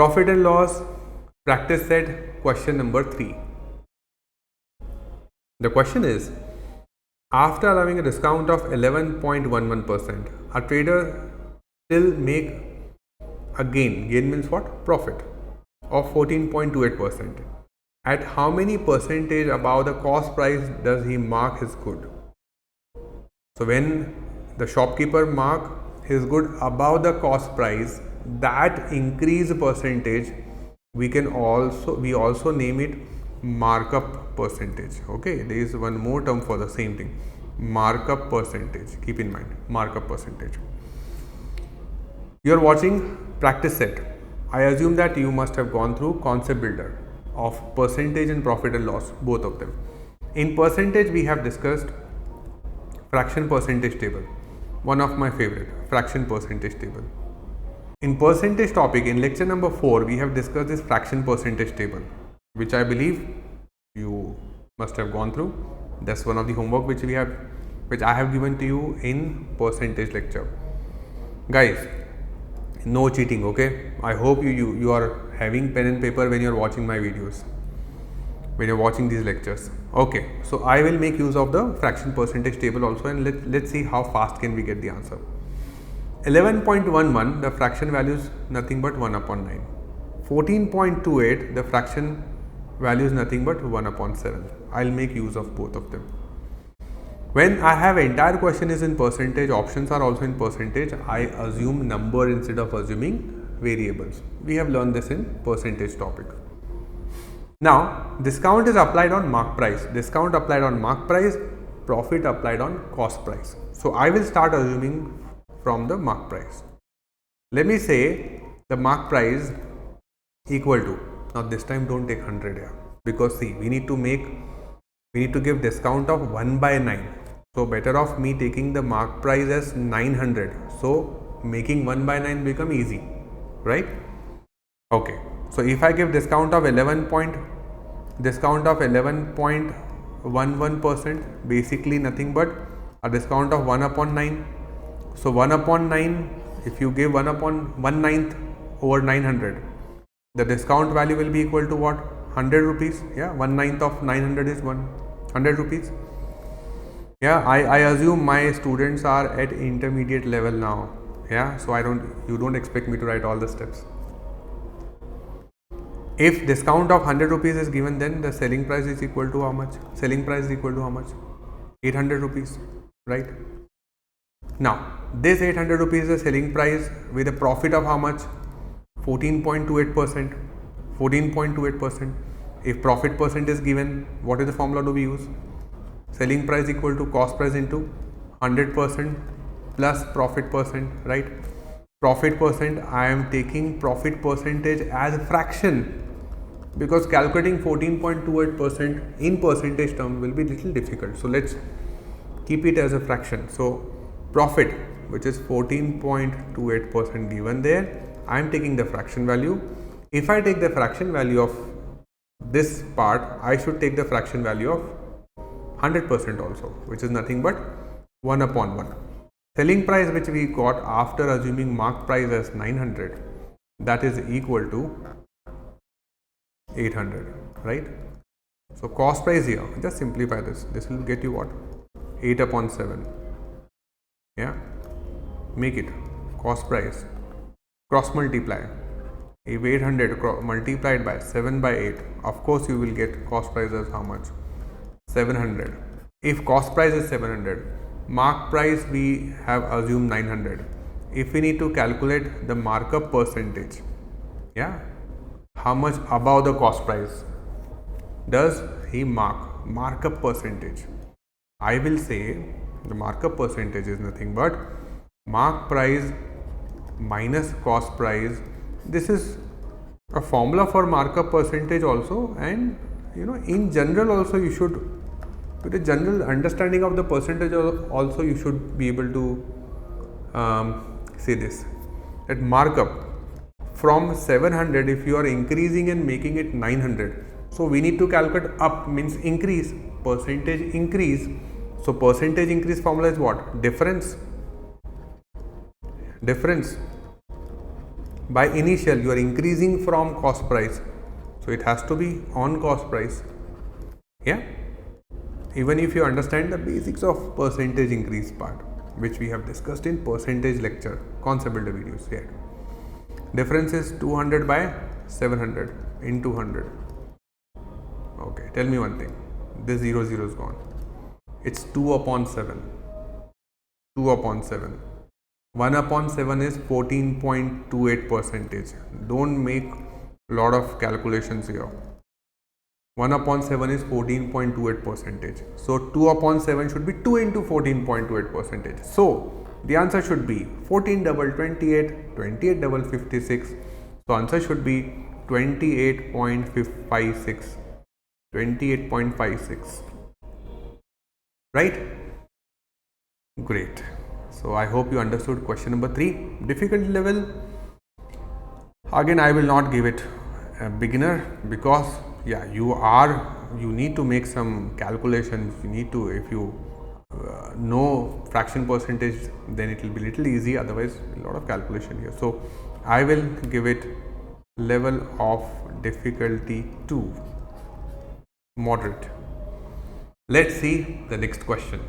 Profit and loss practice set question number 3. The question is, after allowing a discount of 11.11%, a trader still make a gain. Gain means what? Profit of 14.28%. At how many percentage above the cost price does he mark his good? So when the shopkeeper mark his good above the cost price, that increased percentage we also name it markup percentage. Okay, there is one more term for the same thing, markup percentage. Keep in mind, markup percentage. You are watching practice set. I assume that you must have gone through concept builder of percentage and profit and loss, both of them. In percentage we have discussed fraction percentage table, one of my favorite, fraction percentage table. In percentage topic, in lecture number 4, we have discussed this fraction percentage table, which I believe you must have gone through. That's one of the homework which I have given to you in percentage lecture. Guys, no cheating, okay? I hope you are having pen and paper when you are watching my videos, when you are watching these lectures. Okay, so I will make use of the fraction percentage table also, and let's see how fast can we get the answer. 11.11, the fraction value is nothing but 1 upon 9. 14.28, the fraction value is nothing but 1 upon 7. I'll make use of both of them. When I have entire question is in percentage, options are also in percentage, I assume number instead of assuming variables. We have learned this in percentage topic. Now, discount is applied on mark price. Discount applied on mark price, profit applied on cost price. So I will start assuming from the mark price. Let me say the mark price equal to, now this time don't take 100 here, because see, we need to give discount of 1 by 9. So better off me taking the mark price as 900. So making 1 by 9 become easy, right? Okay. So if I give discount of 11.11%, basically nothing but a discount of 1 upon 9. So 1 upon 9, if you give 1 upon 1/9 over 900, the discount value will be equal to what? 100 rupees. Yeah, 1/9 of 900 is 100 rupees. Yeah, I assume my students are at intermediate level now. Yeah, so you don't expect me to write all the steps. If discount of 100 rupees is given, then the selling price is equal to how much? Selling price is equal to how much? 800 rupees, right? Now, this 800 rupees is the selling price with a profit of how much? 14.28%. 14.28%. If profit percent is given, what is the formula do we use? Selling price equal to cost price into 100% plus profit percent, right? Profit percent, I am taking profit percentage as a fraction, because calculating 14.28% in percentage term will be little difficult. So let's keep it as a fraction. So profit, which is 14.28% given there, I am taking the fraction value. If I take the fraction value of this part, I should take the fraction value of 100% also, which is nothing but 1 upon 1. Selling price which we got after assuming mark price as 900, that is equal to 800, right? So cost price here, just simplify this. This will get you what? 8 upon 7. Yeah, make it cost price, cross multiply. If 800 multiplied by 7 by 8, of course you will get cost price as how much? 700. If cost price is 700, mark price we have assumed 900. If we need to calculate the markup percentage, yeah, how much above the cost price does he markup percentage? I will say the markup percentage is nothing but mark price minus cost price. This is a formula for markup percentage also, and in general also you should, with a general understanding of the percentage also, you should be able to say this, that markup from 700, if you are increasing and making it 900, so we need to calculate up, means increase, percentage increase. So percentage increase formula is what? Difference by initial you are increasing from cost price, so it has to be on cost price. Yeah, even if you understand the basics of percentage increase part, which we have discussed in percentage lecture, concept builder videos. Here difference is 200 by 700 into 100. Okay, tell me one thing, this 0 is gone, it's 2 upon 7. 2 upon 7, 1 upon 7 is 14.28 percentage. Don't make lot of calculations here. 1 upon 7 is 14.28 percentage. So 2 upon 7 should be 2 into 14.28 percentage. So the answer should be 14 double 28, 28 double 56. So answer should be 28.56. 28.56. Right? Great. So I hope you understood question number 3. Difficulty level, again I will not give it a beginner, because yeah, you need to make some calculations. You need to, if you know fraction percentage, then it will be little easy, otherwise a lot of calculation here. So I will give it level of difficulty 2, moderate. Let's see the next question.